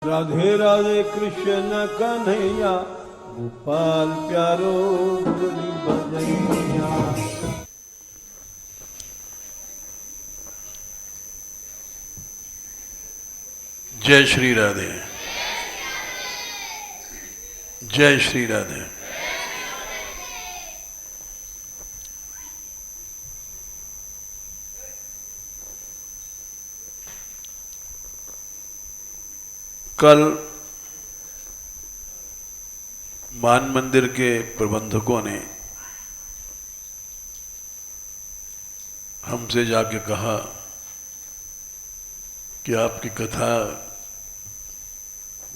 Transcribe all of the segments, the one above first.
राधे राधे कृष्ण कन्हैया, गोपाल प्यारो मुरली बजैया। जय श्री राधे, जय श्री राधे। कल मान मंदिर के प्रबंधकों ने हमसे जाके कहा कि आपकी कथा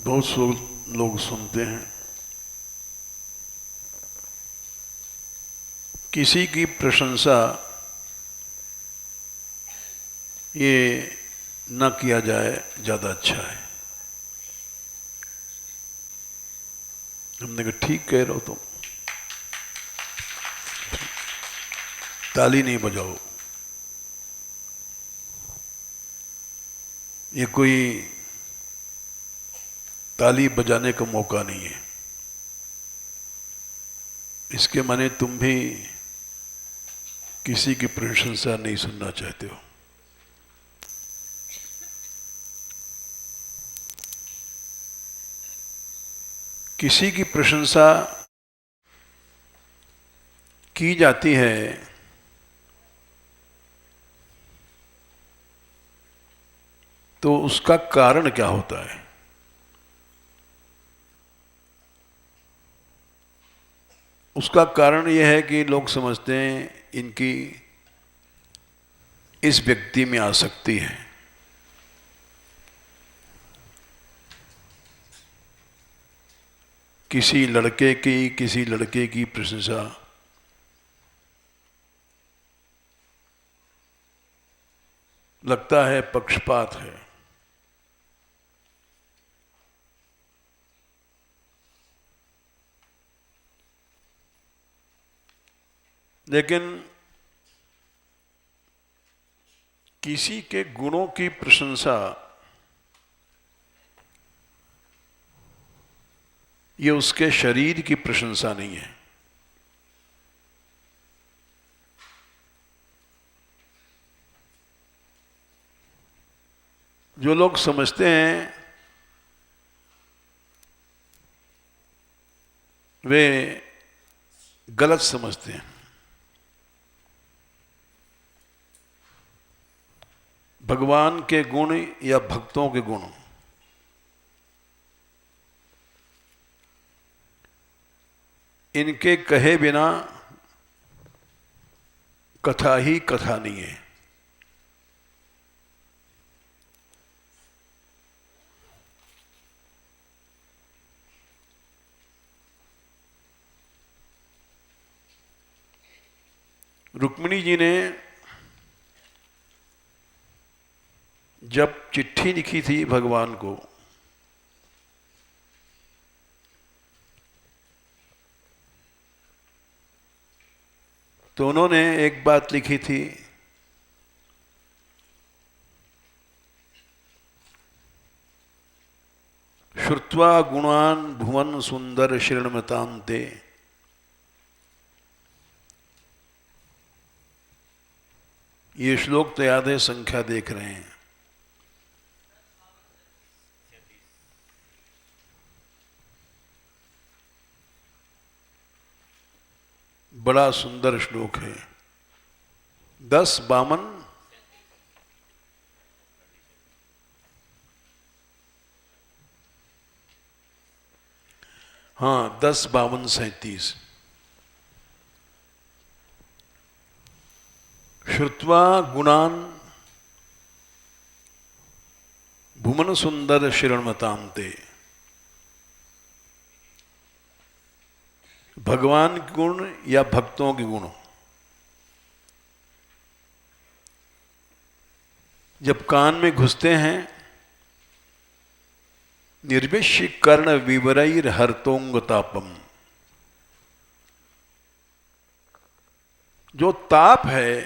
बहुत लोग सुनते हैं, किसी की प्रशंसा ये न किया जाए ज़्यादा अच्छा है। हमने कहा ठीक कह रहे हो तुम, ताली नहीं बजाओ, ये कोई ताली बजाने का मौका नहीं है। इसके माने तुम भी किसी की प्रशंसा नहीं सुनना चाहते हो। किसी की प्रशंसा की जाती है तो उसका कारण क्या होता है? उसका कारण यह है कि लोग समझते हैं इनकी इस व्यक्ति में आसक्ति है। किसी लड़के की, किसी लड़के की प्रशंसा लगता है पक्षपात है। लेकिन किसी के गुणों की प्रशंसा ये उसके शरीर की प्रशंसा नहीं है। जो लोग समझते हैं वे गलत समझते हैं। भगवान के गुण या भक्तों के गुण इनके कहे बिना कथा ही कथा नहीं है। रुक्मिणी जी ने जब चिट्ठी लिखी थी भगवान को, तो उन्होंने एक बात लिखी थी, श्रुत्वा गुणान भुवन सुंदर श्रीणमतांते। ये श्लोक तो याद है, संख्या देख रहे हैं। बड़ा सुंदर श्लोक है। 10-52 हाँ 10-52-37। श्रुत्वा गुणान भुवन सुंदर श्रीणमतांते। भगवान के गुण या भक्तों के गुण जब कान में घुसते हैं, निर्विश्य कर्ण विवरैर हरतोंग तापम। जो ताप है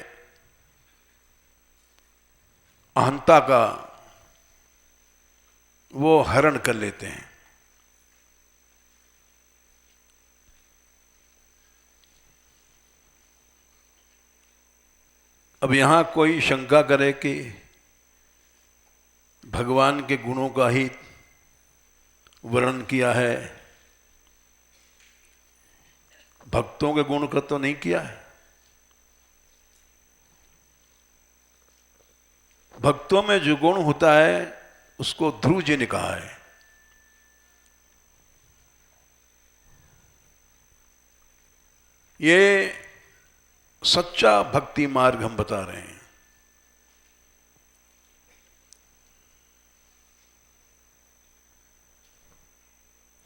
अहंता का, वो हरण कर लेते हैं। अब यहां कोई शंका करे कि भगवान के गुणों का ही वर्णन किया है, भक्तों के गुण का तो नहीं किया है। भक्तों में जो गुण होता है उसको ध्रुव जी ने कहा है। ये सच्चा भक्ति मार्ग हम बता रहे हैं।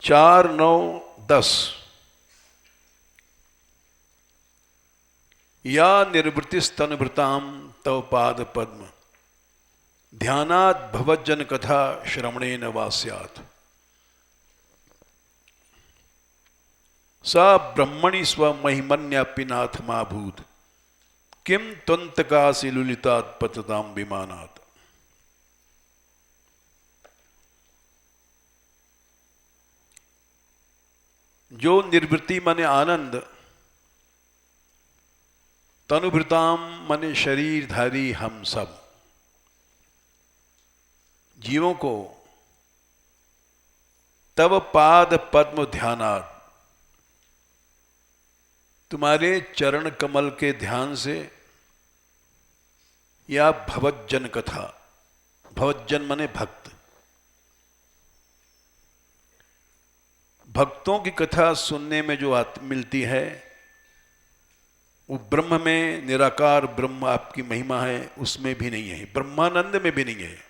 चार नौ 10 या निर्वृतिस्तनुभृताम तव पाद पद्म ध्यानात् भवज्जन कथा श्रवणेन वा स्यात् स ब्रह्मणि स्व महिमन्यापिनाथमा भूत किम त्वंतकासि लुलितात् पतताम विमानात्। जो निर्वृत्ति माने आनंद, तनुभृताम माने शरीरधारी हम सब जीवों को तव पाद पद्म ध्यानात्, तुम्हारे चरण कमल के ध्यान से, या भवज्जन कथा, भवज्जन माने भक्त, भक्तों की कथा सुनने में जो मिलती है वो ब्रह्म में, निराकार ब्रह्म आपकी महिमा है उसमें भी नहीं है, ब्रह्मानंद में भी नहीं है।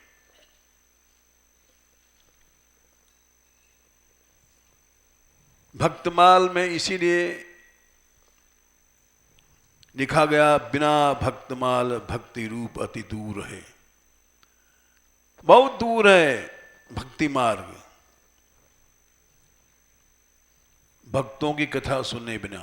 भक्तमाल में इसीलिए लिखा गया बिना भक्तमाल भक्ति रूप अति दूर है। बहुत दूर है भक्ति मार्ग भक्तों की कथा सुनने बिना।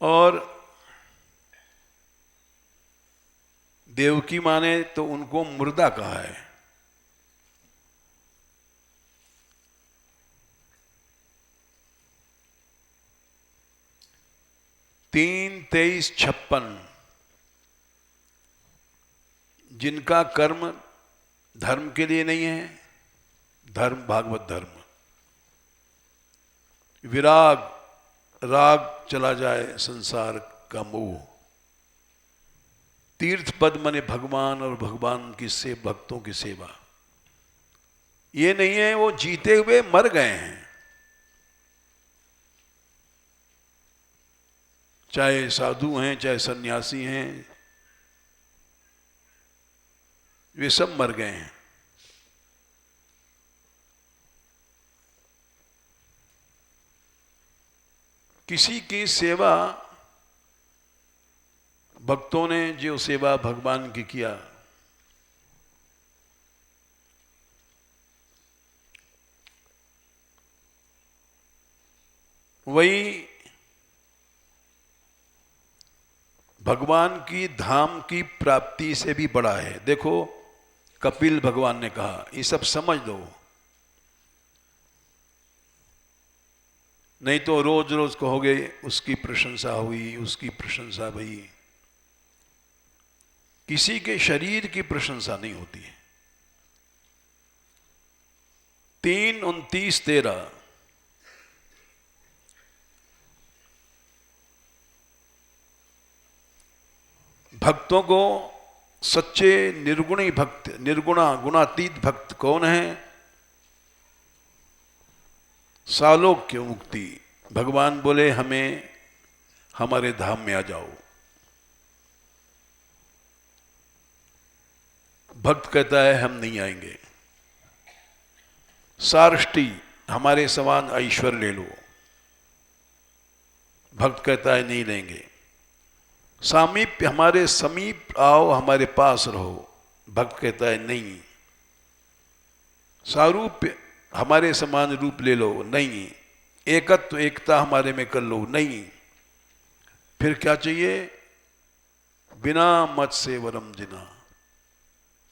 और देवकी माँ ने तो उनको मुर्दा कहा है। तीन 23-56 जिनका कर्म धर्म के लिए नहीं है, धर्म भागवत धर्म, विराग राग चला जाए संसार का मोह, तीर्थ पद मने भगवान और भगवान की से भक्तों की सेवा, ये नहीं है, वो जीते हुए मर गए हैं। चाहे साधु हैं चाहे सन्यासी हैं, वे सब मर गए हैं। किसी की सेवा, भक्तों ने जो सेवा भगवान की किया, वही भगवान की धाम की प्राप्ति से भी बड़ा है। देखो कपिल भगवान ने कहा, ये सब समझ लो, नहीं तो रोज रोज कहोगे उसकी प्रशंसा हुई, उसकी प्रशंसा भई। किसी के शरीर की प्रशंसा नहीं होती है। 3:29-13 भक्तों को सच्चे निर्गुणी भक्त, निर्गुणा गुणातीत भक्त कौन है? सालोक्य मुक्ति। भगवान बोले हमें हमारे धाम में आ जाओ। भक्त कहता है हम नहीं आएंगे। सारष्टी, हमारे समान ऐश्वर्य ले लो। भक्त कहता है नहीं लेंगे। सामीप्य, हमारे समीप आओ, हमारे पास रहो। भक्त कहता है नहीं। सारूप्य, हमारे समान रूप ले लो, नहीं। एकत्व, एकता हमारे में कर लो, नहीं। फिर क्या चाहिए? बिना मत सेवरम जिना,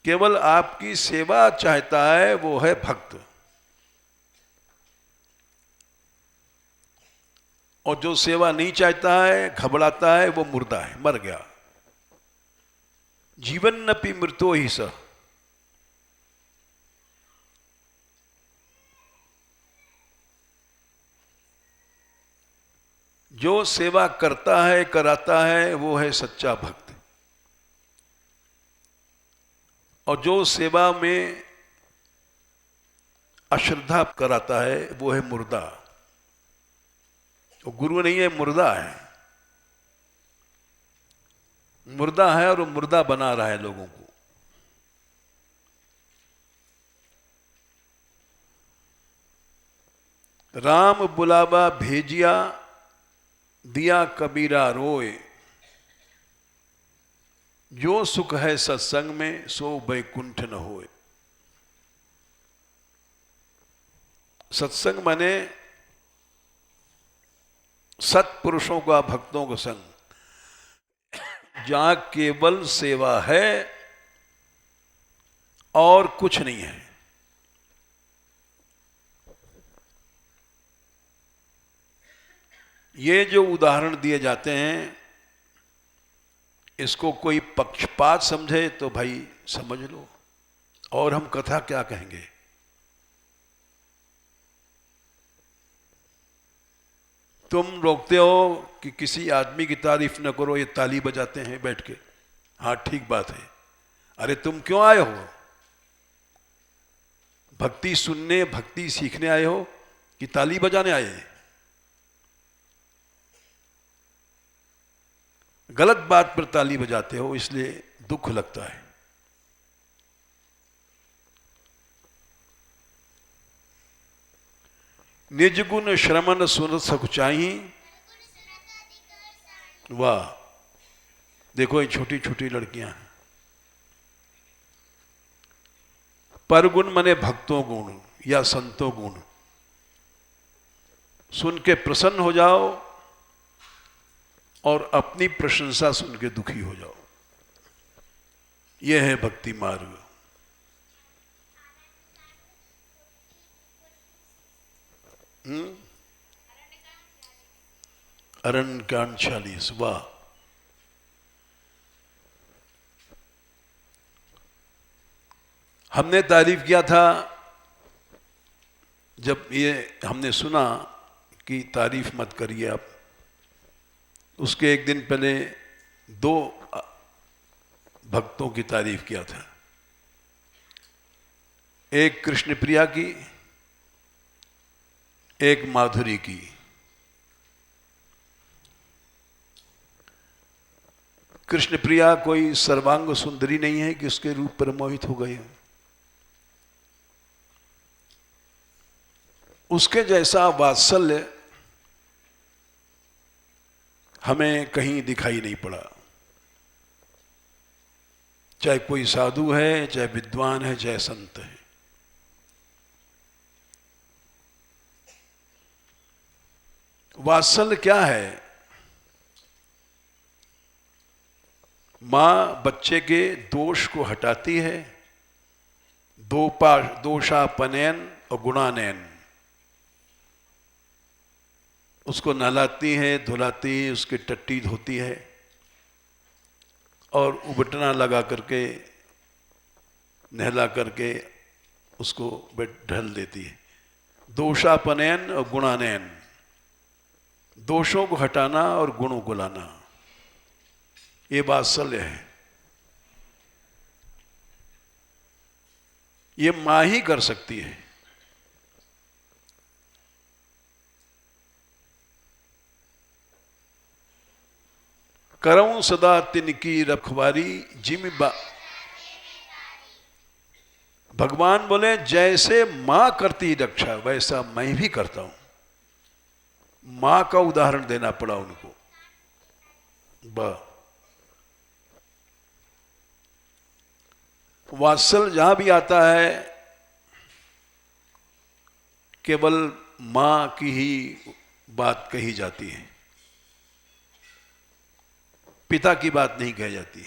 केवल आपकी सेवा चाहता है वो है भक्त। और जो सेवा नहीं चाहता है, घबराता है, वो मुर्दा है, मर गया। जीवन नपि मृत्यो ही स। जो सेवा करता है, कराता है, वो है सच्चा भक्त। और जो सेवा में अश्रद्धा कराता है, वो है मुर्दा। वो गुरु नहीं है, मुर्दा है। मुर्दा है और वो मुर्दा बना रहा है लोगों को। राम बुलावा भेजिया, दिया कबीरा रोए। जो सुख है सत्संग में, सो वैकुंठ न होए। सत्संग माने सत्पुरुषों का, भक्तों का संग, जहां केवल सेवा है और कुछ नहीं है। ये जो उदाहरण दिए जाते हैं, इसको कोई पक्षपात समझे तो भाई समझ लो, और हम कथा क्या कहेंगे। तुम रोकते हो कि किसी आदमी की तारीफ न करो, ये ताली बजाते हैं बैठ के। हाँ ठीक बात है। अरे तुम क्यों आए हो? भक्ति सुनने, भक्ति सीखने आए हो कि ताली बजाने आए? गलत बात पर ताली बजाते हो, इसलिए दुख लगता है। निज गुण श्रमण सुन सकुचाही। वाह, देखो ये छोटी छोटी लड़कियां हैं। पर गुण मने भक्तों गुण या संतों गुण, सुन के प्रसन्न हो जाओ और अपनी प्रशंसा सुन के दुखी हो जाओ। यह है भक्ति मार्ग। अरण्यकांड 46। वाह, हमने तारीफ किया था जब ये हमने सुना कि तारीफ मत करिए आप। उसके एक दिन पहले 2 भक्तों की तारीफ किया था। एक कृष्ण प्रिया की, एक माधुरी की। कृष्ण प्रिया कोई सर्वांग सुंदरी नहीं है कि उसके रूप पर मोहित हो गए। उसके जैसा वात्सल्य हमें कहीं दिखाई नहीं पड़ा। चाहे कोई साधु है, चाहे विद्वान है, चाहे संत है। वात्सल्य क्या है? मां बच्चे के दोष को हटाती है, दोषापनयन और गुणानयन। उसको नहलाती है, धुलाती है, उसकी टट्टी धोती है और उबटना लगा करके, नहला करके उसको ढल देती है। दोषापनयन और गुणानयन, दोषों को हटाना और गुणों को लाना, ये वात्सल्य है। ये मां ही कर सकती है। करऊं सदा तिनकी रखवारी, जिम भगवान बोले जैसे मां करती रक्षा, वैसा मैं भी करता हूं। मां का उदाहरण देना पड़ा उनको। वात्सल्य जहां भी आता है, केवल मां की ही बात कही जाती है। पिता की बात नहीं कही जाती।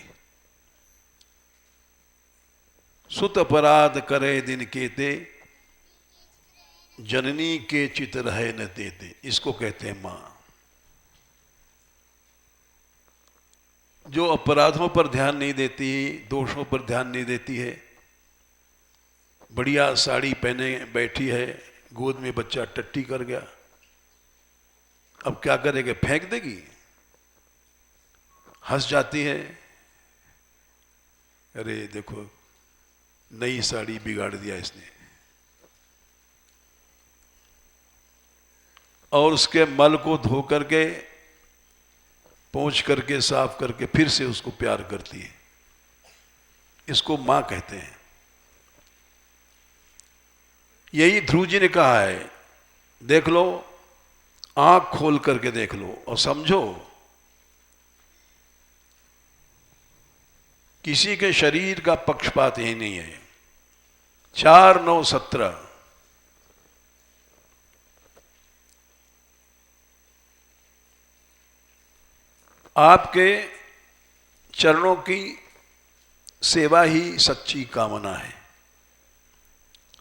सुत अपराध करे दिन केते, जननी के चित रहे न देते, इसको कहते हैं मां। जो अपराधों पर ध्यान नहीं देती, दोषों पर ध्यान नहीं देती है, बढ़िया साड़ी पहने बैठी है, गोद में बच्चा टट्टी कर गया, अब क्या करेगी? फेंक देगी? हंस जाती है, अरे देखो नई साड़ी बिगाड़ दिया इसने, और उसके मल को धो करके पोंछ करके साफ करके फिर से उसको प्यार करती है। इसको मां कहते हैं। यही ध्रुव जी ने कहा है, देख लो, आंख खोल करके देख लो और समझो, किसी के शरीर का पक्षपात यही नहीं है। 4-9-17 आपके चरणों की सेवा ही सच्ची कामना है।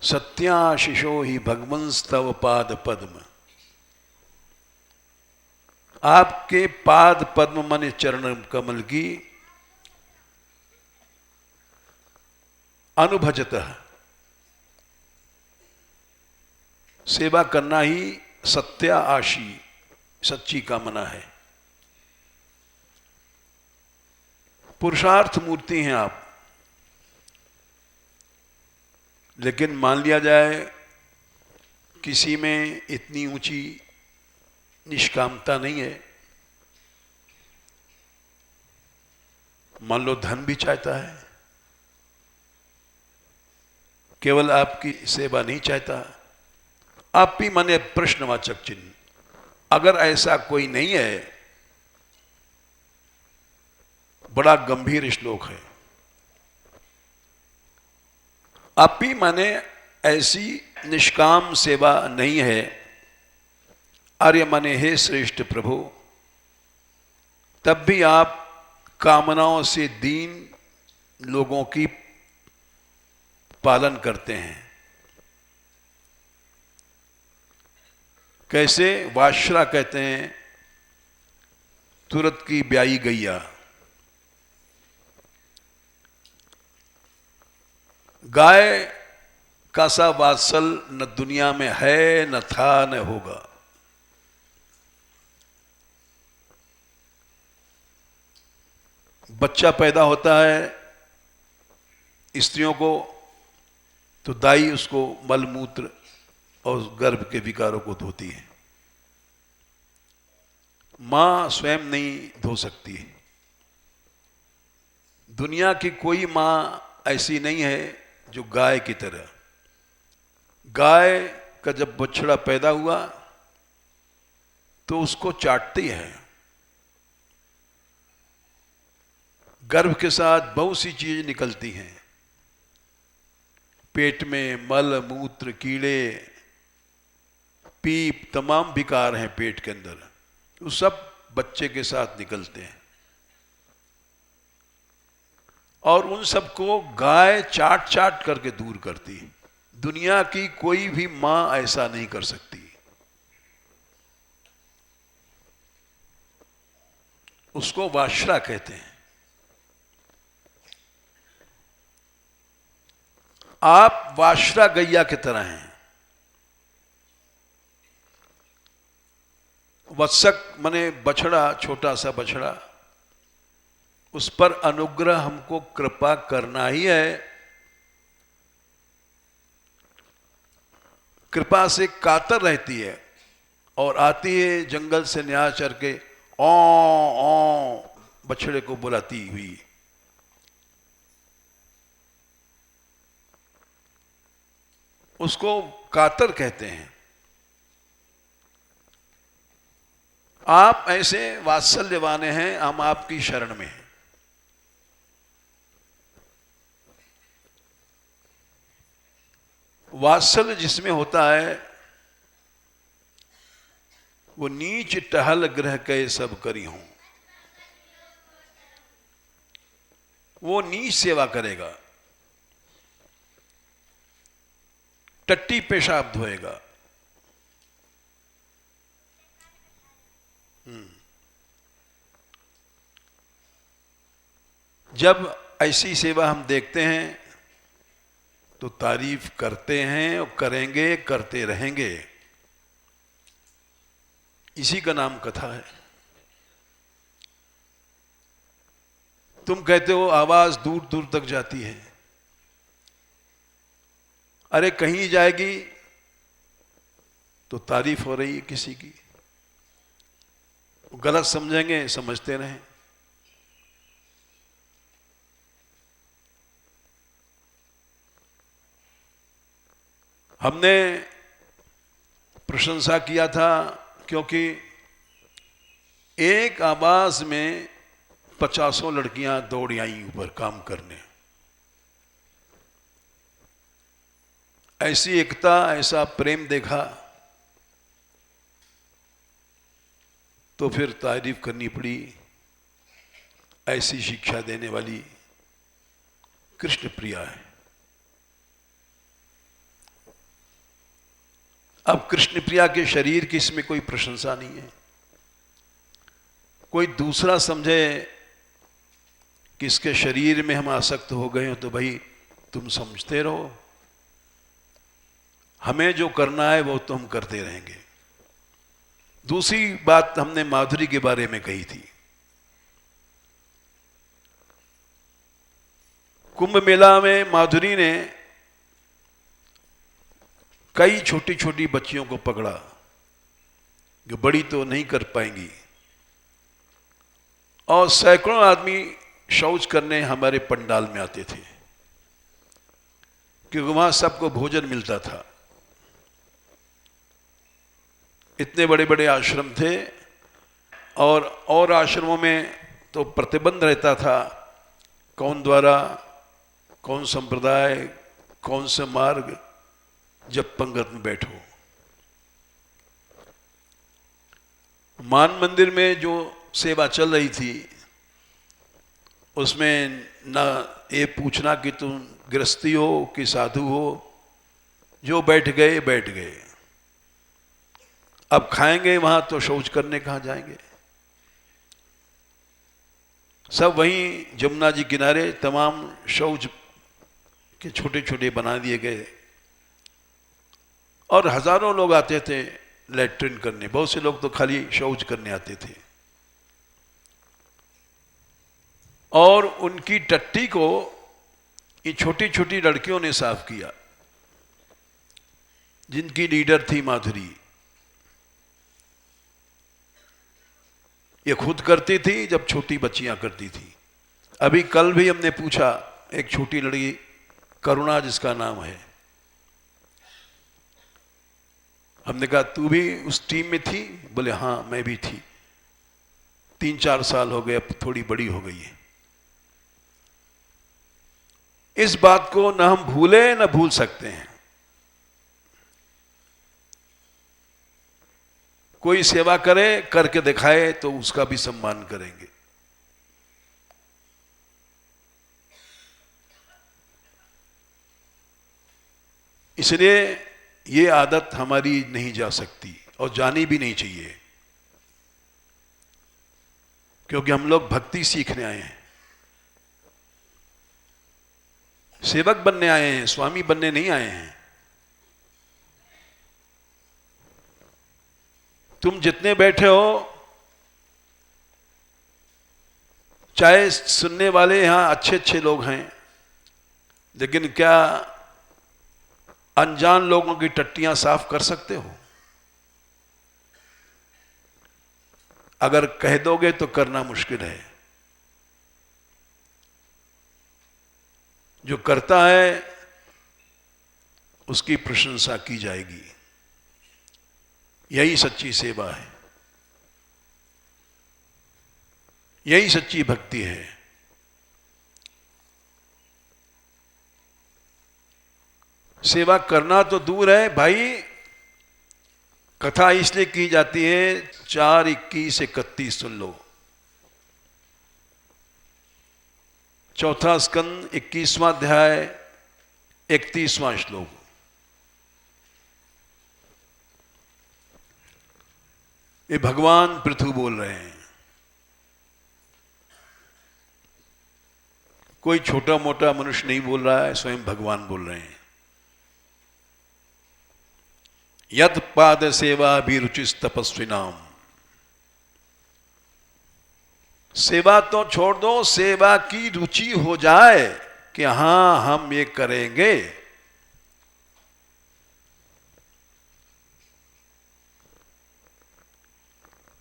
सत्याशिषो ही भगवंस्तव पाद पद्म, आपके पाद पद्म मन चरण कमल की अनुभजतः सेवा करना ही सत्या आशी सच्ची कामना है। पुरुषार्थ मूर्ति हैं आप, लेकिन मान लिया जाए किसी में इतनी ऊंची निष्कामता नहीं है, मान लो धन भी चाहता है, केवल आपकी सेवा नहीं चाहता, आप भी माने प्रश्नवाचक चिन्ह। अगर ऐसा कोई नहीं है, बड़ा गंभीर श्लोक है। आप भी माने ऐसी निष्काम सेवा नहीं है, आर्य माने हे श्रेष्ठ प्रभु, तब भी आप कामनाओं से दीन लोगों की पालन करते हैं। कैसे? वाश्रा कहते हैं तुरत की ब्याई गैया। गाय का सा वात्सल न दुनिया में है, न था, न होगा। बच्चा पैदा होता है स्त्रियों को, तो दाई उसको मलमूत्र और गर्भ के विकारों को धोती है। मां स्वयं नहीं धो सकती है। दुनिया की कोई मां ऐसी नहीं है जो गाय की तरह। गाय का जब बछड़ा पैदा हुआ तो उसको चाटती है, गर्भ के साथ बहुत सी चीजें निकलती हैं, पेट में मल मूत्र कीड़े पीप तमाम विकार हैं पेट के अंदर, वो सब बच्चे के साथ निकलते हैं, और उन सबको गाय चाट चाट करके दूर करती है। दुनिया की कोई भी मां ऐसा नहीं कर सकती। उसको वाश्रा कहते हैं। आप वाश्रा गैया की तरह हैं। वत्सक माने बछड़ा, छोटा सा बछड़ा, उस पर अनुग्रह हमको कृपा करना ही है। कृपा से कातर रहती है और आती है जंगल से न्याय चर के ओ बछड़े को बुलाती हुई। उसको कातर कहते हैं। आप ऐसे वात्सल्यवान हैं, हम आपकी शरण में हैं। वात्सल्य जिसमें होता है वो नीच टहल ग्रह के सब करी हूं। वो नीच सेवा करेगा, टट्टी पेशाब धोएगा। जब ऐसी सेवा हम देखते हैं तो तारीफ करते हैं और करेंगे, करते रहेंगे। इसी का नाम कथा है। तुम कहते हो आवाज दूर दूर तक जाती है। अरे कहीं जाएगी तो तारीफ हो रही है किसी की, गलत समझेंगे, समझते रहें। हमने प्रशंसा किया था क्योंकि एक आवाज में 50 लड़कियां दौड़ी आई ऊपर काम करने। ऐसी एकता, ऐसा प्रेम देखा तो फिर तारीफ करनी पड़ी। ऐसी शिक्षा देने वाली कृष्ण प्रिया है। अब कृष्ण प्रिया के शरीर की इसमें कोई प्रशंसा नहीं है। कोई दूसरा समझे कि इसके शरीर में हम आसक्त हो गए हो तो भाई तुम समझते रहो, हमें जो करना है वो तो हम करते रहेंगे। दूसरी बात हमने माधुरी के बारे में कही थी। कुंभ मेला में माधुरी ने कई छोटी छोटी बच्चियों को पकड़ा जो बड़ी तो नहीं कर पाएंगी, और सैकड़ों आदमी शौच करने हमारे पंडाल में आते थे क्योंकि वहां सबको भोजन मिलता था। इतने बड़े बड़े आश्रम थे और आश्रमों में तो प्रतिबंध रहता था, कौन द्वारा, कौन संप्रदाय, कौन सा मार्ग, जब पंगत में बैठो। मान मंदिर में जो सेवा चल रही थी उसमें ना ये पूछना कि तुम गृहस्थी हो कि साधु हो, जो बैठ गए बैठ गए। अब खाएंगे वहां तो शौच करने कहां जाएंगे। सब वहीं जमुना जी किनारे तमाम शौच के छोटे छोटे बना दिए गए और हजारों लोग आते थे लैट्रिन करने। बहुत से लोग तो खाली शौच करने आते थे और उनकी टट्टी को ये छोटी छोटी लड़कियों ने साफ किया, जिनकी लीडर थी माधुरी। ये खुद करती थी जब छोटी बच्चियां करती थी। अभी कल भी हमने पूछा, एक छोटी लड़की करुणा जिसका नाम है, हमने कहा तू भी उस टीम में थी? बोले हाँ मैं भी थी। 3-4 साल हो गए, अब थोड़ी बड़ी हो गई है। इस बात को न हम भूले न भूल सकते हैं। कोई सेवा करे, करके दिखाए तो उसका भी सम्मान करेंगे। इसलिए ये आदत हमारी नहीं जा सकती और जानी भी नहीं चाहिए, क्योंकि हम लोग भक्ति सीखने आए हैं, सेवक बनने आए हैं, स्वामी बनने नहीं आए हैं। तुम जितने बैठे हो, चाहे सुनने वाले यहां अच्छे अच्छे लोग हैं, लेकिन क्या अनजान लोगों की टट्टियां साफ कर सकते हो? अगर कह दोगे तो करना मुश्किल है। जो करता है उसकी प्रशंसा की जाएगी। यही सच्ची सेवा है, यही सच्ची भक्ति है। सेवा करना तो दूर है भाई, कथा इसलिए की जाती है 4, 21, 31 सुन लो। चौथा स्कंद 21वां अध्याय 31वां श्लोक। ये भगवान पृथु बोल रहे हैं, कोई छोटा मोटा मनुष्य नहीं बोल रहा है, स्वयं भगवान बोल रहे हैं। यद पाद सेवा भी रुचिस तपस्विनाम, सेवा तो छोड़ दो, सेवा की रुचि हो जाए कि हां हम ये करेंगे,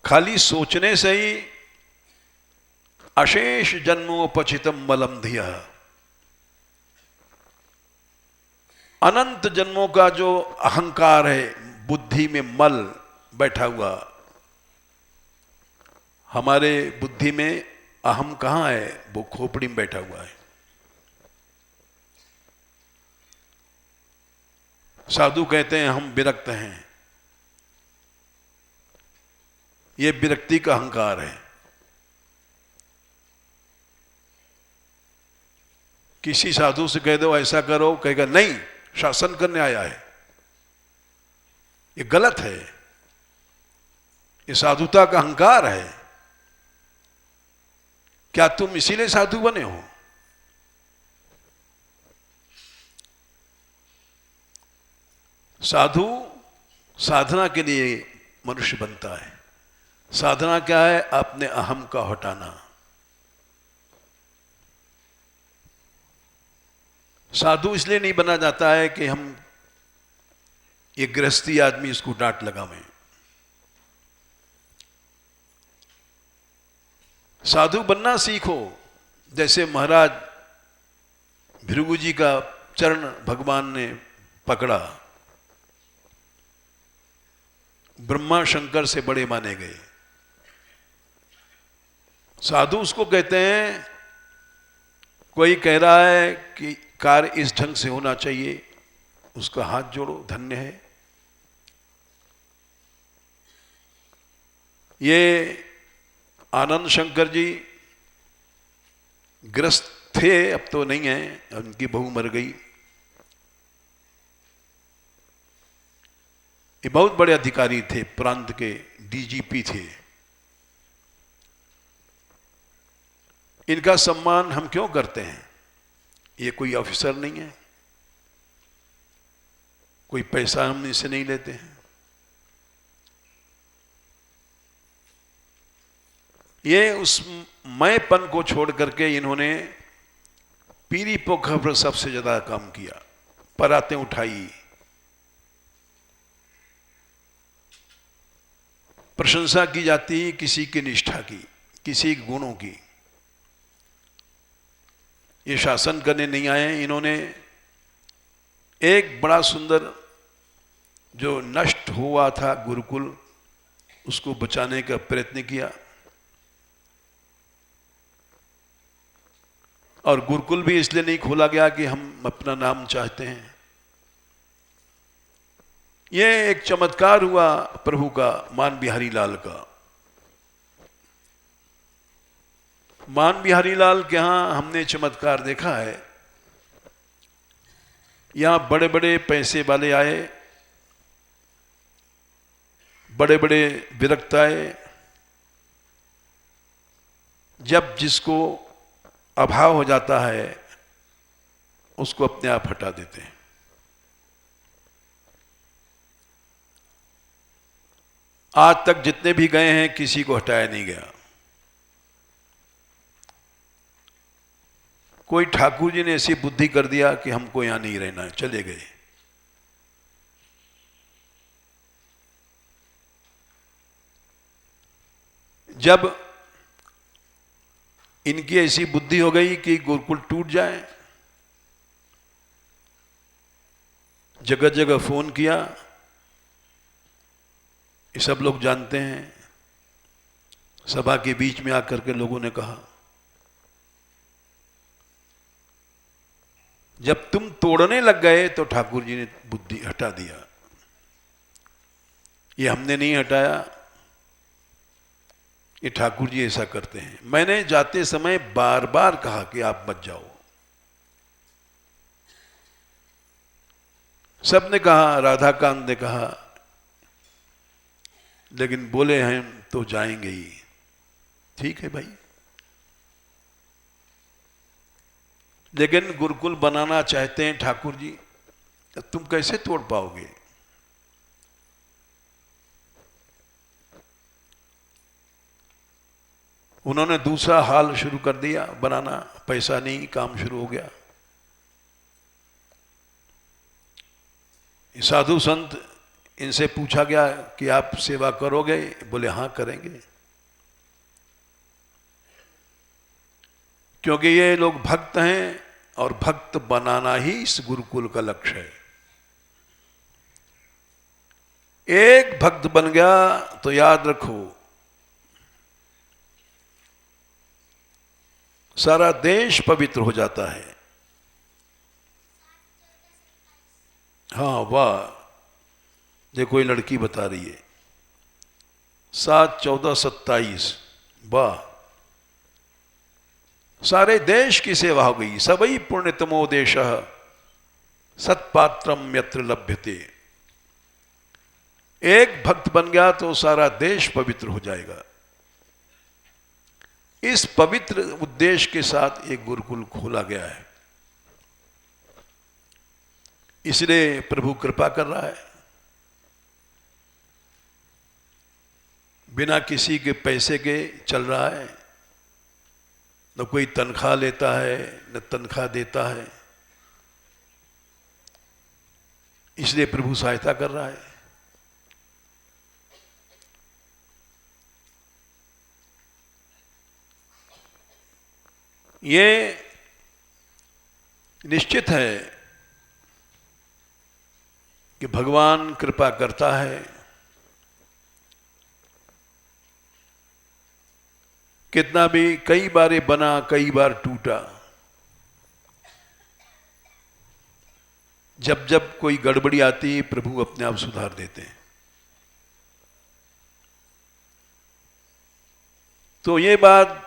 खाली सोचने से ही अशेष जन्मोपचितम मलम धिया, अनंत जन्मों का जो अहंकार है, बुद्धि में मल बैठा हुआ। हमारे बुद्धि में अहम कहां है? वो खोपड़ी में बैठा हुआ है। साधु कहते हैं हम विरक्त हैं, ये विरक्ति का अहंकार है। किसी साधु से कह दो ऐसा करो, कहेगा नहीं, शासन करने आया है। ये गलत है, ये साधुता का अहंकार है। क्या तुम इसीलिए साधु बने हो? साधु साधना के लिए मनुष्य बनता है। साधना क्या है? अपने अहम का हटाना। साधु इसलिए नहीं बना जाता है कि हम ये गृहस्थी आदमी इसको डांट लगावें। साधु बनना सीखो। जैसे महाराज भृगु जी का चरण भगवान ने पकड़ा, ब्रह्मा शंकर से बड़े माने गए। साधु उसको कहते हैं, कोई कह रहा है कि कार्य इस ढंग से होना चाहिए, उसका हाथ जोड़ो, धन्य है। ये आनंद शंकर जी ग्रस्त थे, अब तो नहीं है, उनकी बहू मर गई। ये बहुत बड़े अधिकारी थे, प्रांत के डीजीपी थे। इनका सम्मान हम क्यों करते हैं? ये कोई ऑफिसर नहीं है, कोई पैसा हम इनसे नहीं लेते हैं। ये उस मैंपन को छोड़ करके इन्होंने पीरी पोखर पर सबसे ज्यादा काम किया, परातें उठाई, प्रशंसा की जाती किसी की निष्ठा की, किसी के गुणों की। ये शासन करने नहीं आए, इन्होंने एक बड़ा सुंदर जो नष्ट हुआ था गुरुकुल, उसको बचाने का प्रयत्न किया। और गुरुकुल भी इसलिए नहीं खोला गया कि हम अपना नाम चाहते हैं। यह एक चमत्कार हुआ प्रभु का, मान बिहारी लाल का। मान बिहारी लाल के यहां हमने चमत्कार देखा है। यहां बड़े बड़े पैसे वाले आए, बड़े बड़े विरक्त आए, जब जिसको अभाव हो जाता है उसको अपने आप हटा देते हैं। आज तक जितने भी गए हैं किसी को हटाया नहीं गया। कोई ठाकुर जी ने ऐसी बुद्धि कर दिया कि हमको यहां नहीं रहना है, चले गए। जब इनकी ऐसी बुद्धि हो गई कि गुरुकुल टूट जाए, जगह जगह फोन किया, ये सब लोग जानते हैं। सभा के बीच में आकर के लोगों ने कहा, जब तुम तोड़ने लग गए तो ठाकुर जी ने बुद्धि हटा दिया। ये हमने नहीं हटाया, ये ठाकुर जी ऐसा करते हैं। मैंने जाते समय बार बार कहा कि आप मत जाओ। सबने कहा, राधाकांत ने कहा, लेकिन बोले हैं तो जाएंगे ही। ठीक है भाई, लेकिन गुरुकुल बनाना चाहते हैं ठाकुर जी, तुम कैसे तोड़ पाओगे? उन्होंने दूसरा हाल शुरू कर दिया बनाना, पैसा नहीं, काम शुरू हो गया। साधु संत इनसे पूछा गया कि आप सेवा करोगे? बोले हाँ करेंगे, क्योंकि ये लोग भक्त हैं और भक्त बनाना ही इस गुरुकुल का लक्ष्य है। एक भक्त बन गया तो याद रखो सारा देश पवित्र हो जाता है। हाँ वाह, ये कोई लड़की बता रही है 7, 14, 27, वाह, सारे देश की सेवा हो गई। सबई पुण्यतमो देशः सत्पात्रम यत्र लभ्यते। एक भक्त बन गया तो सारा देश पवित्र हो जाएगा। इस पवित्र उद्देश्य के साथ एक गुरुकुल खोला गया है, इसलिए प्रभु कृपा कर रहा है। बिना किसी के पैसे के चल रहा है, न कोई तनख्वाह लेता है न तनख्वाह देता है, इसलिए प्रभु सहायता कर रहा है। ये निश्चित है कि भगवान कृपा करता है। कितना भी कई बार बना, कई बार टूटा। जब जब कोई गड़बड़ी आती प्रभु अपने आप सुधार देते हैं। तो ये बात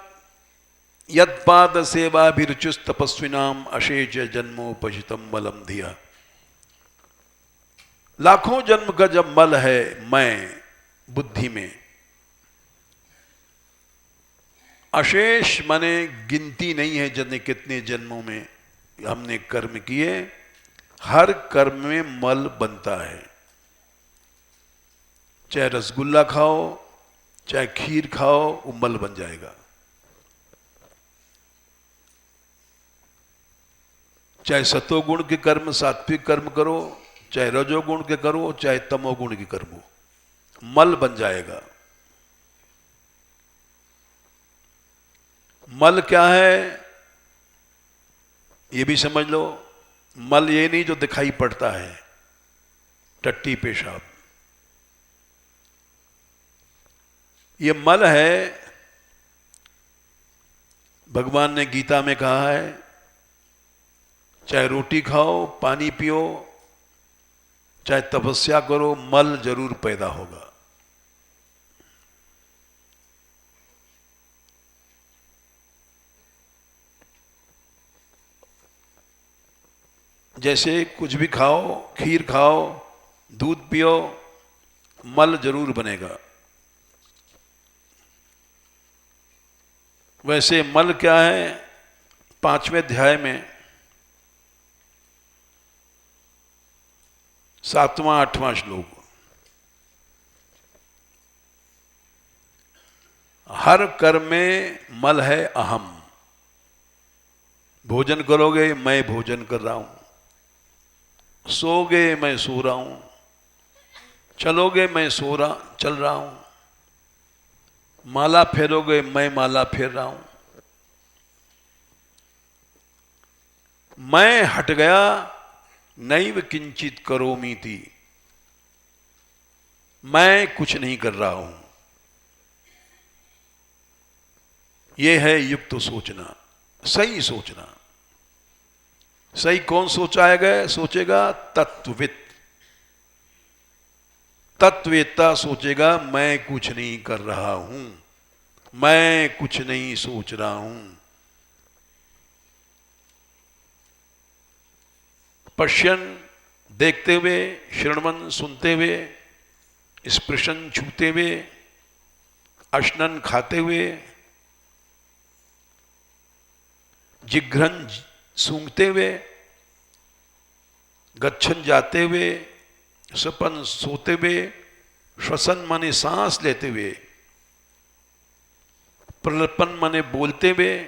यत्पाद सेवा भिरुचुस तपस्विनाम अशेष जन्मोपजितम मलम धिया। लाखों जन्म का जब मल है मैं बुद्धि में, अशेष माने गिनती नहीं है जने कितने जन्मों में हमने कर्म किए, हर कर्म में मल बनता है। चाहे रसगुल्ला खाओ चाहे खीर खाओ, वो मल बन जाएगा। चाहे सतोगुण के कर्म सात्विक कर्म करो, चाहे रजोगुण के करो, चाहे तमोगुण के कर्म हो, मल बन जाएगा। मल क्या है ये भी समझ लो। मल ये नहीं जो दिखाई पड़ता है, टट्टी पेशाब, ये मल है। भगवान ने गीता में कहा है, चाहे रोटी खाओ, पानी पियो, चाहे तपस्या करो, मल जरूर पैदा होगा। जैसे कुछ भी खाओ, खीर खाओ, दूध पियो, मल जरूर बनेगा। वैसे मल क्या है, 5वें अध्याय में 7वां 8वां श्लोक, हर कर्म में मल है अहम। भोजन करोगे मैं भोजन कर रहा हूं, सोगे मैं सो रहा हूं, चलोगे मैं चल रहा हूं, माला फेरोगे मैं माला फेर रहा हूं। मैं हट गया, नैव किंचित करोमीति, मैं कुछ नहीं कर रहा हूं। यह है युक्त सोचना, सही सोचना। सही कौन सोचेगा? तत्वविद, तत्ववेत्ता सोचेगा मैं कुछ नहीं कर रहा हूं, मैं कुछ नहीं सोच रहा हूं। पश्यन देखते हुए, श्रवण सुनते हुए, स्पृशन छूते हुए, अश्नन खाते हुए, जिघ्रन सूंघते हुए, गच्छन जाते हुए, सपन सोते हुए, श्वसन माने सांस लेते हुए, प्रलपन माने बोलते हुए,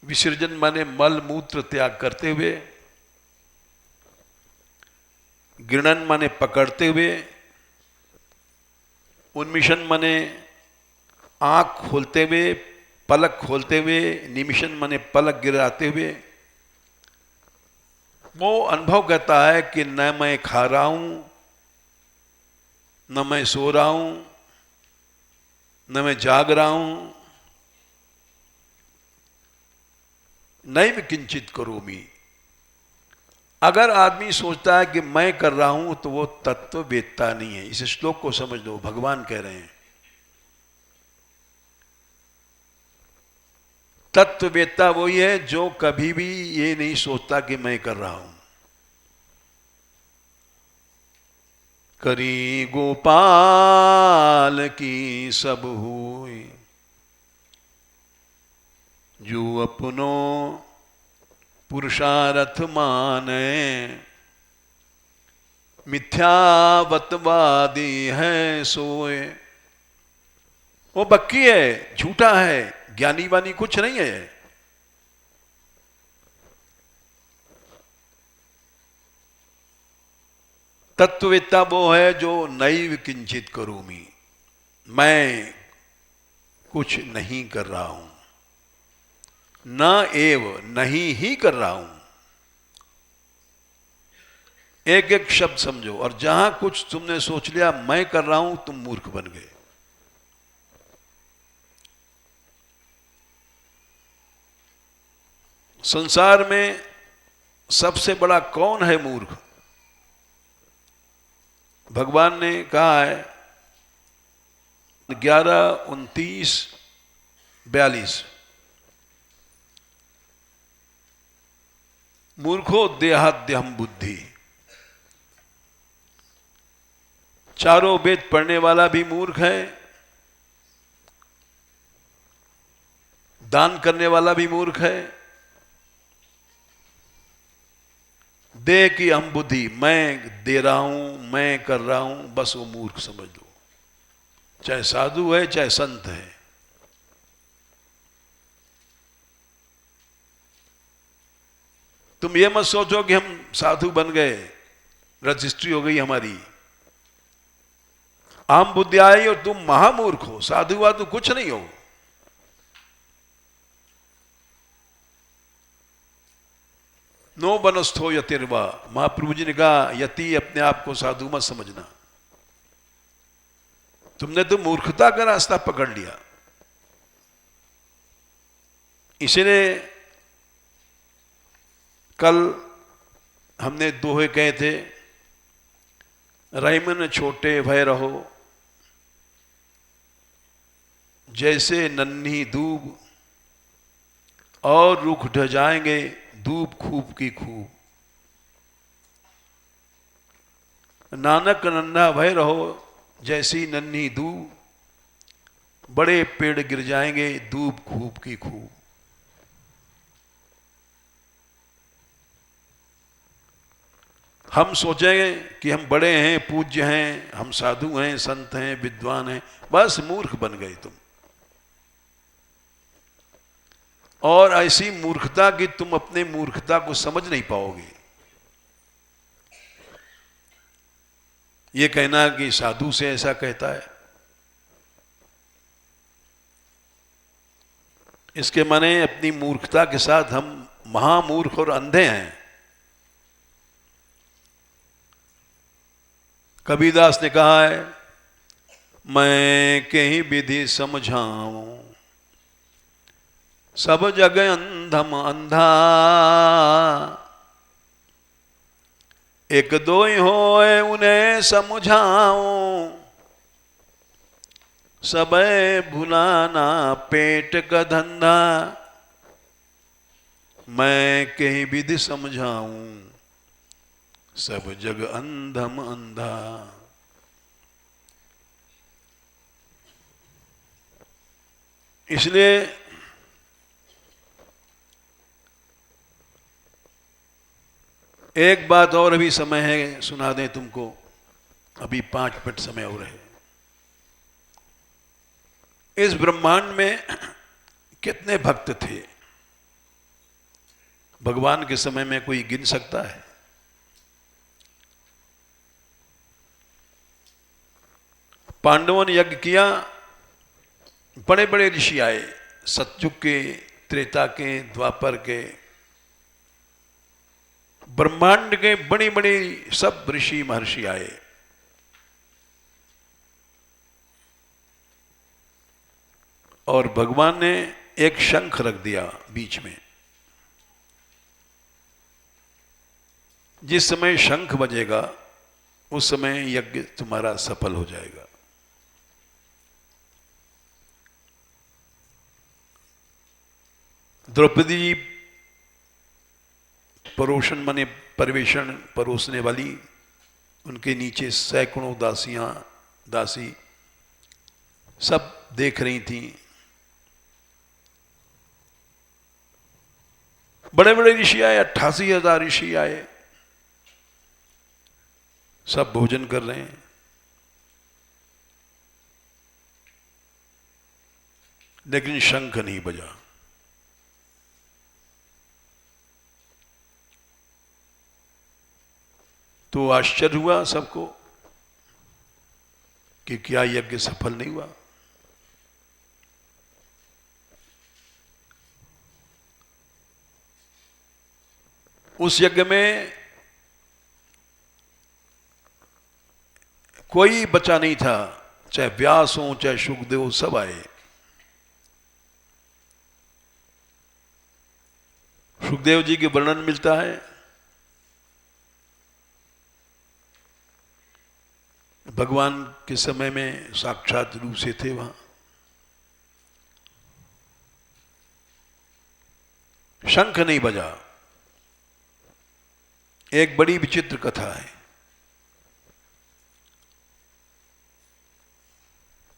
विसर्जन माने मल मूत्र त्याग करते हुए, गृणन माने पकड़ते हुए, उन्मिशन माने आंख खोलते हुए, पलक खोलते हुए, निमिशन माने पलक गिराते हुए। वो अनुभव कहता है कि न मैं खा रहा हूं, न मैं सो रहा हूं, न मैं जाग रहा हूं। नैव किंचित करोमि। अगर आदमी सोचता है कि मैं कर रहा हूं तो वो तत्व वेदता नहीं है। इस श्लोक को समझ लो, भगवान कह रहे हैं। तत्ववेत्ता वही है जो कभी भी ये नहीं सोचता कि मैं कर रहा हूं। करी गोपाल की सब हुई, जो अपनो पुरुषार्थ माने, मिथ्यावतवादी है सोए। वो बक्की है, झूठा है, ज्ञानी वानी कुछ नहीं है। तत्ववेत्ता वो है जो नैव किंचित करोमि, मैं कुछ नहीं कर रहा हूं, न एव नहीं ही कर रहा हूं। एक एक शब्द समझो, और जहां कुछ तुमने सोच लिया मैं कर रहा हूं, तुम मूर्ख बन गए। संसार में सबसे बड़ा कौन है मूर्ख? भगवान ने कहा है 11:29-42, मूर्खो देहाद्यहम बुद्धि। चारों वेद पढ़ने वाला भी मूर्ख है, दान करने वाला भी मूर्ख है, दे की हम बुद्धि, मैं दे रहा हूं, मैं कर रहा हूं, बस वो मूर्ख समझ लो। चाहे साधु है चाहे संत है। तुम ये मत सोचो कि हम साधु बन गए, रजिस्ट्री हो गई हमारी, आम बुद्धि आई और तुम महामूर्ख हो। साधु हुआ तो कुछ नहीं हो। नो बनस्थो यतिर्वा, महाप्रभु जी ने कहा यति अपने आप को साधु मत समझना। तुमने तो मूर्खता का रास्ता पकड़ लिया। इसीलिए कल हमने दोहे कहे थे, रहीमन छोटे भय रहो, जैसे नन्ही दूब, और रुख ढह जाएंगे धूप खूब की खूब। नानक नन्हा भय रहो, जैसी नन्ही दूब, बड़े पेड़ गिर जाएंगे धूप खूब की खूब। हम सोचेंगे कि हम बड़े हैं, पूज्य हैं, हम साधु हैं, संत हैं, विद्वान हैं, बस मूर्ख बन गए तुम। और ऐसी मूर्खता कि तुम अपने मूर्खता को समझ नहीं पाओगे। ये कहना कि साधु से ऐसा कहता है, इसके माने अपनी मूर्खता के साथ हम महामूर्ख और अंधे हैं। कबीरदास ने कहा है, मैं कहीं विधि समझाऊं, सब जगह अंधम अंधा, एक दो ही होए उन्हें समझाऊं, सबे भुलाना पेट का धंधा, मैं कहीं विधि समझाऊं सब जग अंधम अंधा। इसलिए एक बात और अभी समय है, सुना दें तुमको, अभी 5 मिनट समय और है। इस ब्रह्मांड में कितने भक्त थे भगवान के समय में कोई गिन सकता है? पांडवों ने यज्ञ किया, बड़े बड़े ऋषि आए, सतयुग के, त्रेता के, द्वापर के, ब्रह्मांड के बड़ी बड़ी सब ऋषि महर्षि आए। और भगवान ने एक शंख रख दिया बीच में। जिस समय शंख बजेगा उस समय यज्ञ तुम्हारा सफल हो जाएगा। द्रौपदी जी परोशन माने परिवेशन परोसने वाली, उनके नीचे सैकड़ों दासियां दासी सब देख रही थी। बड़े बड़े ऋषि आए, 88,000 ऋषि आए, सब भोजन कर रहे हैं। लेकिन शंख नहीं बजा। तो आश्चर्य हुआ सबको कि क्या यज्ञ सफल नहीं हुआ। उस यज्ञ में कोई बचा नहीं था, चाहे व्यास हो चाहे शुकदेव, सब आए। शुकदेव जी के वर्णन मिलता है, भगवान के समय में साक्षात रूप से थे वहां। शंख नहीं बजा। एक बड़ी विचित्र कथा है।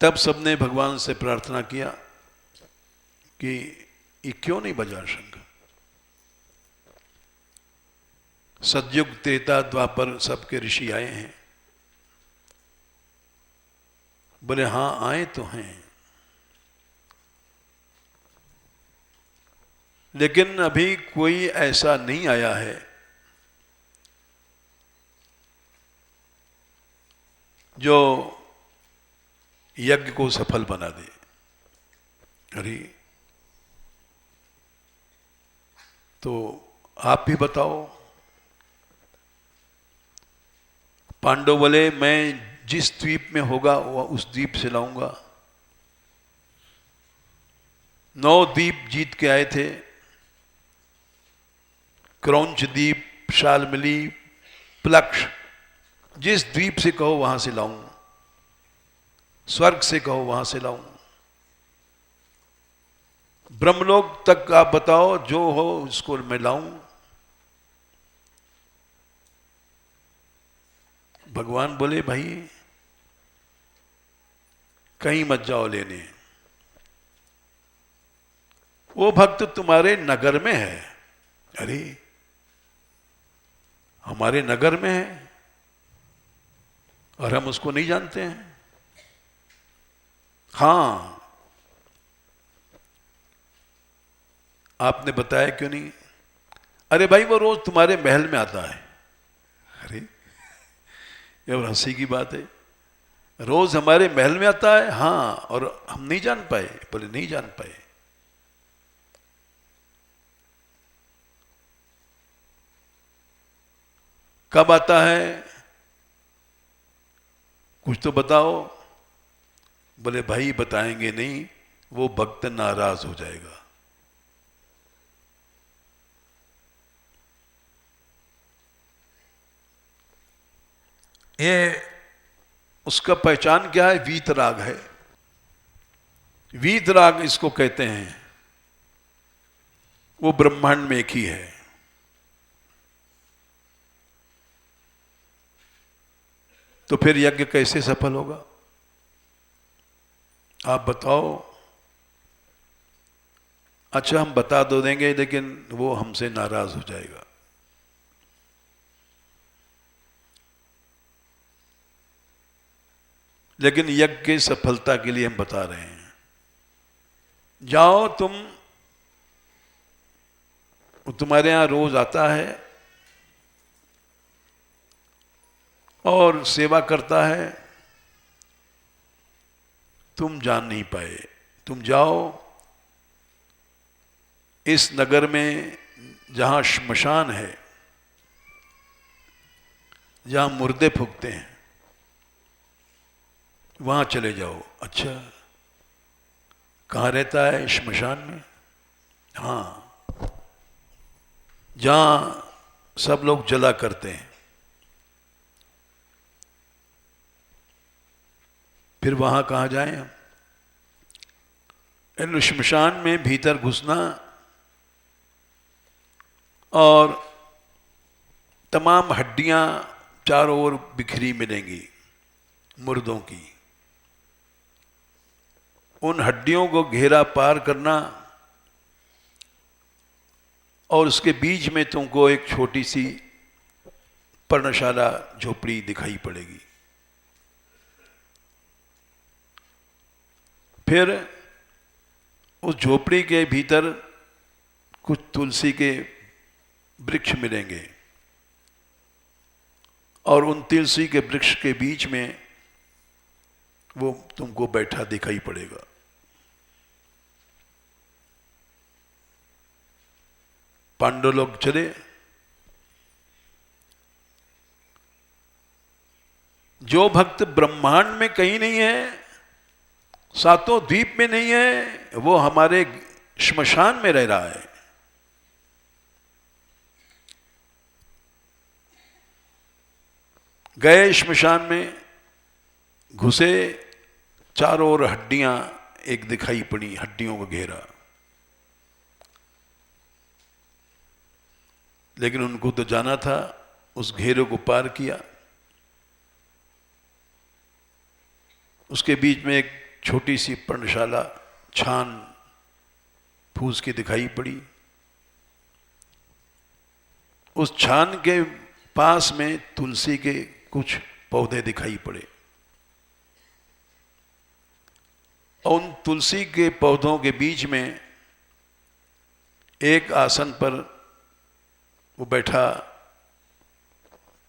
तब सबने भगवान से प्रार्थना किया कि ये क्यों नहीं बजा शंख। सतयुग त्रेता द्वापर सबके ऋषि आए हैं। बोले हां आए तो हैं, लेकिन अभी कोई ऐसा नहीं आया है जो यज्ञ को सफल बना दे। अरे तो आप भी बताओ। पांडव बोले मैं जिस द्वीप में होगा वह उस द्वीप से लाऊंगा। 9 द्वीप जीत के आए थे, क्रौंच द्वीप, शाल्मली, प्लक्ष, जिस द्वीप से कहो वहां से लाऊं, स्वर्ग से कहो वहां से लाऊं, ब्रह्मलोक तक आप बताओ, जो हो उसको मैं लाऊं। भगवान बोले भाई कहीं मत जाओ लेने, वो भक्त तुम्हारे नगर में है। अरे हमारे नगर में है और हम उसको नहीं जानते हैं। हां आपने बताया क्यों नहीं? अरे भाई वो रोज तुम्हारे महल में आता है। अरे ये हंसी की बात है, रोज हमारे महल में आता है। हाँ, और हम नहीं जान पाए। बोले नहीं जान पाए। कब आता है कुछ तो बताओ। बोले भाई बताएंगे नहीं, वो भक्त नाराज हो जाएगा। ये उसका पहचान क्या है? वीतराग है। वीतराग इसको कहते हैं, वो ब्रह्मांड में एक ही है। तो फिर यज्ञ कैसे सफल होगा आप बताओ। अच्छा हम बता दो देंगे, लेकिन वो हमसे नाराज हो जाएगा। लेकिन यज्ञ की सफलता के लिए हम बता रहे हैं। जाओ तुम, तुम्हारे यहां रोज आता है और सेवा करता है, तुम जान नहीं पाए। तुम जाओ इस नगर में जहां श्मशान है, जहां मुर्दे फूकते हैं, वहां चले जाओ। अच्छा कहां रहता है श्मशान में? हाँ, जहां सब लोग जला करते हैं। फिर वहां कहां जाएं हम? इन श्मशान में भीतर घुसना और तमाम हड्डियां चारों ओर बिखरी मिलेंगी मुर्दों की। उन हड्डियों को घेरा पार करना और उसके बीच में तुमको एक छोटी सी पर्णशाला झोपड़ी दिखाई पड़ेगी। फिर उस झोपड़ी के भीतर कुछ तुलसी के वृक्ष मिलेंगे और उन तुलसी के वृक्ष के बीच में वो तुमको बैठा दिखाई पड़ेगा। पांडव लोग चले, जो भक्त ब्रह्मांड में कहीं नहीं है, सातों द्वीप में नहीं है, वो हमारे श्मशान में रह रहा है। गए श्मशान में, घुसे, चारों ओर हड्डियां एक दिखाई पड़ी, हड्डियों का घेरा। लेकिन उनको तो जाना था, उस घेरे को पार किया। उसके बीच में एक छोटी सी पर्णशाला छान फूस की दिखाई पड़ी। उस छान के पास में तुलसी के कुछ पौधे दिखाई पड़े और उन तुलसी के पौधों के बीच में एक आसन पर वो बैठा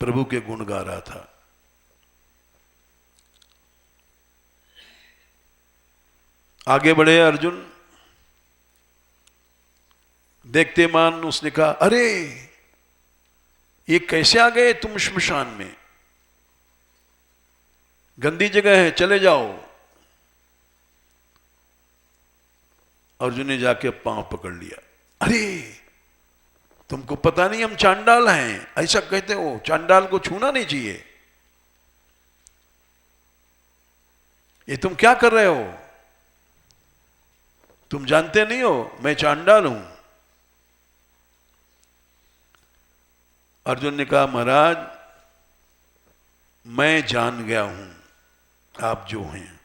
प्रभु के गुण गा रहा था। आगे बढ़े अर्जुन, देखते मान उसने कहा, अरे ये कैसे आ गए तुम श्मशान में? गंदी जगह है, चले जाओ। अर्जुन ने जाके पांव पकड़ लिया। अरे तुमको पता नहीं हम चांडाल हैं, ऐसा कहते हो? चांडाल को छूना नहीं चाहिए। ये तुम क्या कर रहे हो? तुम जानते नहीं हो मैं चांडाल हूं। अर्जुन ने कहा, महाराज मैं जान गया हूं आप जो हैं।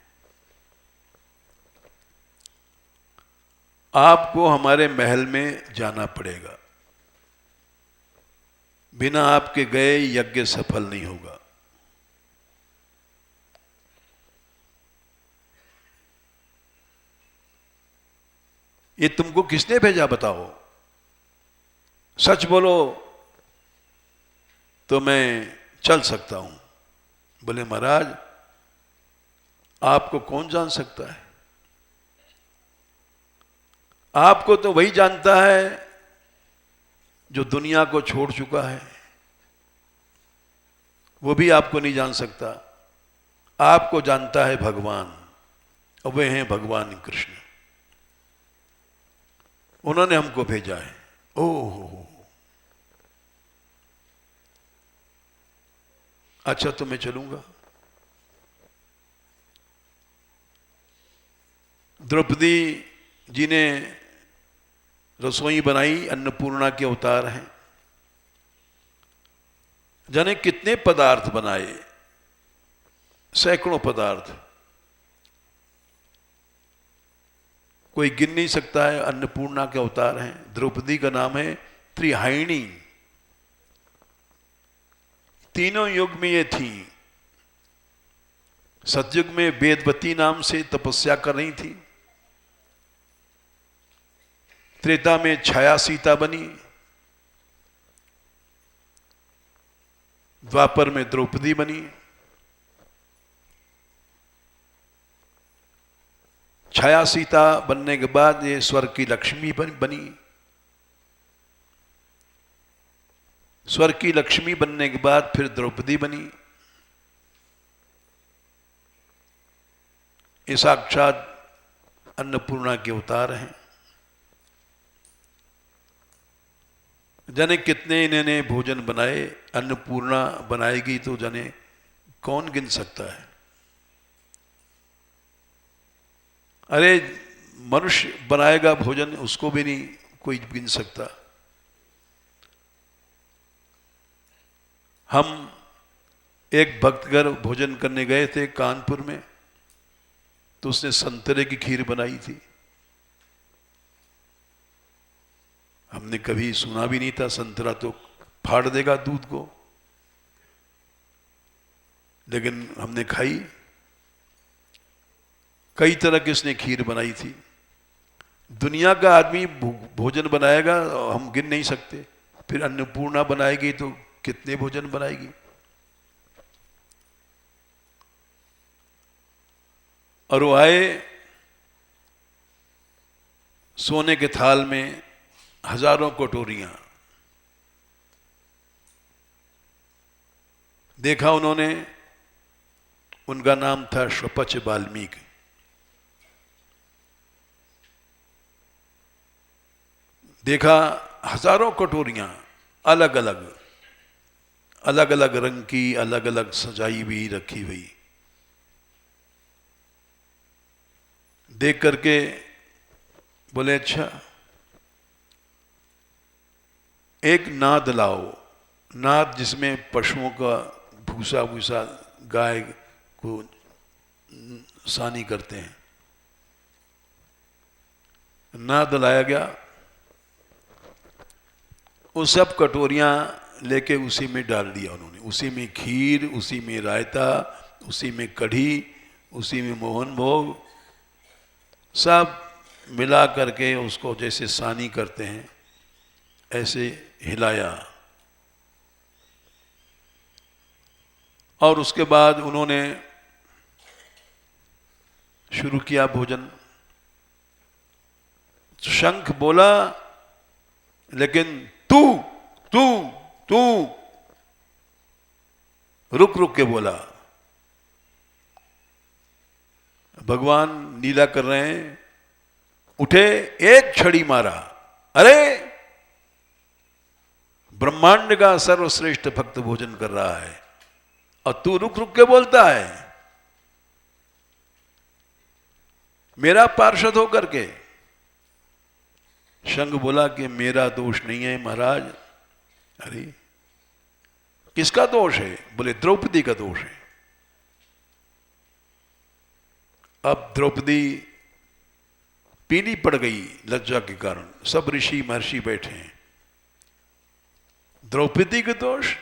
आपको हमारे महल में जाना पड़ेगा, बिना आपके गए यज्ञ सफल नहीं होगा। ये तुमको किसने भेजा बताओ? सच बोलो तो मैं चल सकता हूं। बोले महाराज आपको कौन जान सकता है? आपको तो वही जानता है जो दुनिया को छोड़ चुका है, वो भी आपको नहीं जान सकता। आपको जानता है भगवान, और वे हैं भगवान कृष्ण। उन्होंने हमको भेजा है। ओह अच्छा तो मैं चलूंगा। द्रौपदी जी ने रसोई बनाई, अन्नपूर्णा के अवतार हैं। जाने कितने पदार्थ बनाए, सैकड़ों पदार्थ, कोई गिन नहीं सकता है। अन्नपूर्णा के अवतार हैं। द्रौपदी का नाम है त्रिहायिणी। तीनों युग में ये थी। सतयुग में वेदवती नाम से तपस्या कर रही थी। त्रेता में छाया सीता बनी। द्वापर में द्रौपदी बनी। छाया सीता बनने के बाद ये स्वर्ग की लक्ष्मी बनी। स्वर्ग की लक्ष्मी बनने के बाद फिर द्रौपदी बनी। ये साक्षात अन्नपूर्णा के अवतार हैं। जाने कितने इन्होंने भोजन बनाए। अन्नपूर्णा बनाएगी तो जाने कौन गिन सकता है। अरे मनुष्य बनाएगा भोजन, उसको भी नहीं कोई गिन सकता। हम एक भक्त घर भोजन करने गए थे कानपुर में, तो उसने संतरे की खीर बनाई थी। हमने कभी सुना भी नहीं था, संतरा तो फाड़ देगा दूध को, लेकिन हमने खाई। कई तरह की उसने खीर बनाई थी। दुनिया का आदमी भोजन बनाएगा, हम गिन नहीं सकते। फिर अन्नपूर्णा बनाएगी तो कितने भोजन बनाएगी। और वो आए सोने के थाल में हजारों कटोरियां। देखा उन्होंने, उनका नाम था स्वपच वाल्मीकि। देखा हजारों कटोरियां, अलग अलग अलग अलग रंग की, अलग अलग सजाई हुई रखी हुई। देख करके बोले अच्छा एक नाद लाओ, नाद जिसमें पशुओं का भूसा भूसा गाय को सानी करते हैं। नाद लाया गया। वो सब कटोरियां लेके उसी में डाल दिया उन्होंने। उसी में खीर, उसी में रायता, उसी में कढ़ी, उसी में मोहन भोग, सब मिला करके उसको जैसे सानी करते हैं ऐसे हिलाया। और उसके बाद उन्होंने शुरू किया भोजन। शंख बोला, लेकिन तू तू तू रुक रुक के बोला। भगवान लीला कर रहे हैं, उठे, एक छड़ी मारा। अरे ब्रह्मांड का सर्वश्रेष्ठ भक्त भोजन कर रहा है और तू रुक रुक के बोलता है, मेरा पार्षद होकर के। शंख बोला कि मेरा दोष नहीं है महाराज। अरे किसका दोष है? बोले द्रौपदी का दोष है। अब द्रौपदी पीली पड़ गई लज्जा के कारण। सब ऋषि महर्षि बैठे हैं। द्रौपदी के दोष?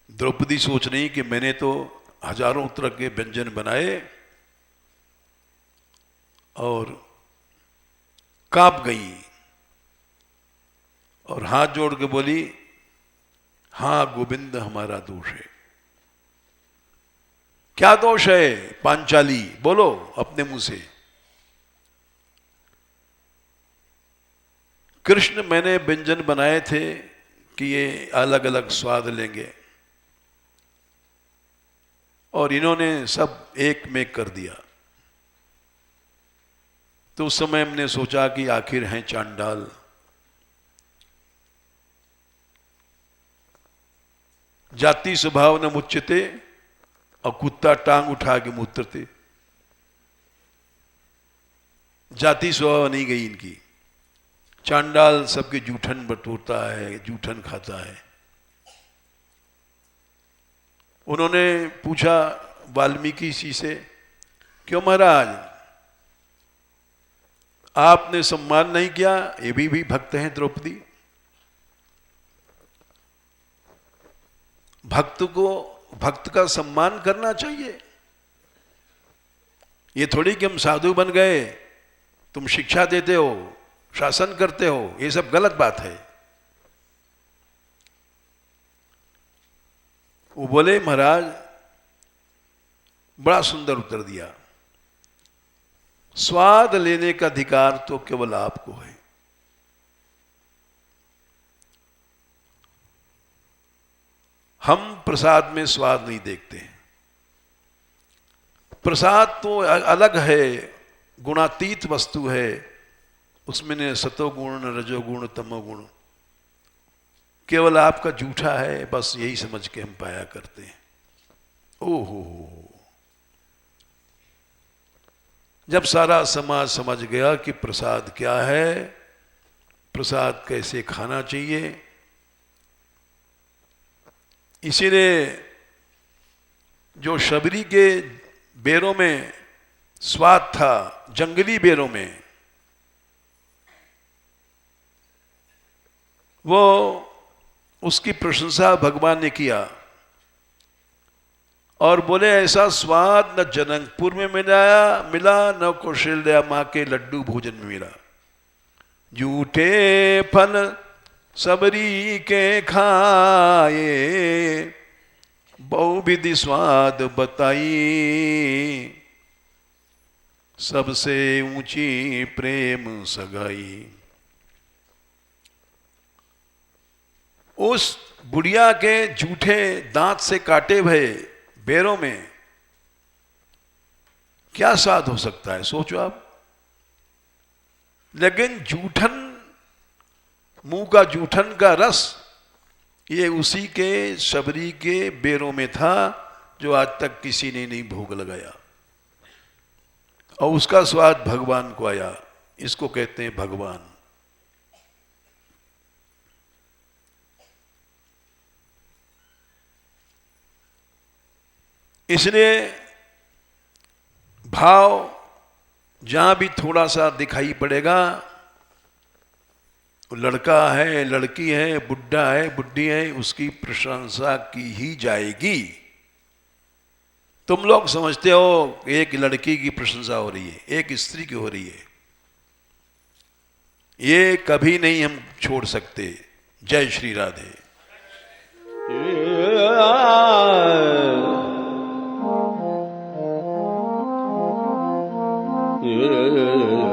द्रौपदी सोच रही कि मैंने तो हजारों तरह के व्यंजन बनाए, और कांप गई और हाथ जोड़ के बोली, हां गोविंद हमारा दोष है। क्या दोष है पांचाली? बोलो अपने मुंह से। कृष्ण, मैंने व्यंजन बनाए थे कि ये अलग अलग स्वाद लेंगे, और इन्होंने सब एक में कर दिया। तो उस समय हमने सोचा कि आखिर हैं चांडाल, जाति स्वभाव न मुच्यते, और कुत्ता टांग उठा के मूत्रते। जाति स्वभाव नहीं गई इनकी। चांडाल सबके जूठन बटोरता है, जूठन खाता है। उन्होंने पूछा वाल्मीकि जी से, क्यों महाराज आपने सम्मान नहीं किया? ये भी भक्त हैं द्रौपदी। भक्त का सम्मान करना चाहिए। ये थोड़ी कि हम साधु बन गए, तुम शिक्षा देते हो, शासन करते हो, ये सब गलत बात है। वो बोले महाराज, बड़ा सुंदर उत्तर दिया, स्वाद लेने का अधिकार तो केवल आपको है। हम प्रसाद में स्वाद नहीं देखते हैं। प्रसाद तो अलग है, गुणातीत वस्तु है, उसमें न सतोगुण न रजोगुण तमोगुण, केवल आपका जूठा है, बस यही समझ के हम पाया करते हैं। ओहो, जब सारा समाज समझ गया कि प्रसाद क्या है, प्रसाद कैसे खाना चाहिए, इसीलिए जो शबरी के बेरों में स्वाद था, जंगली बेरों में, वो उसकी प्रशंसा भगवान ने किया और बोले ऐसा स्वाद न जनकपुर में मिला न कौशल्या माँ के लड्डू भोजन में मिला। जूठे फल सबरी के खाए, बहुविधि स्वाद बताई, सबसे ऊंची प्रेम सगाई। उस बुढ़िया के जूठे दांत से काटे हुए बेरों में क्या स्वाद हो सकता है, सोचो आप। लेकिन जूठन, मुंह का जूठन का रस, ये उसी के शबरी के बेरों में था जो आज तक किसी ने नहीं भोग लगाया, और उसका स्वाद भगवान को आया। इसको कहते हैं भगवान। इसलिए भाव जहां भी थोड़ा सा दिखाई पड़ेगा, लड़का है, लड़की है, बुढ़ा है, बुढ़ी है, उसकी प्रशंसा की ही जाएगी। तुम लोग समझते हो एक लड़की की प्रशंसा हो रही है, एक स्त्री की हो रही है, ये कभी नहीं हम छोड़ सकते। जय श्री राधे। Yeah.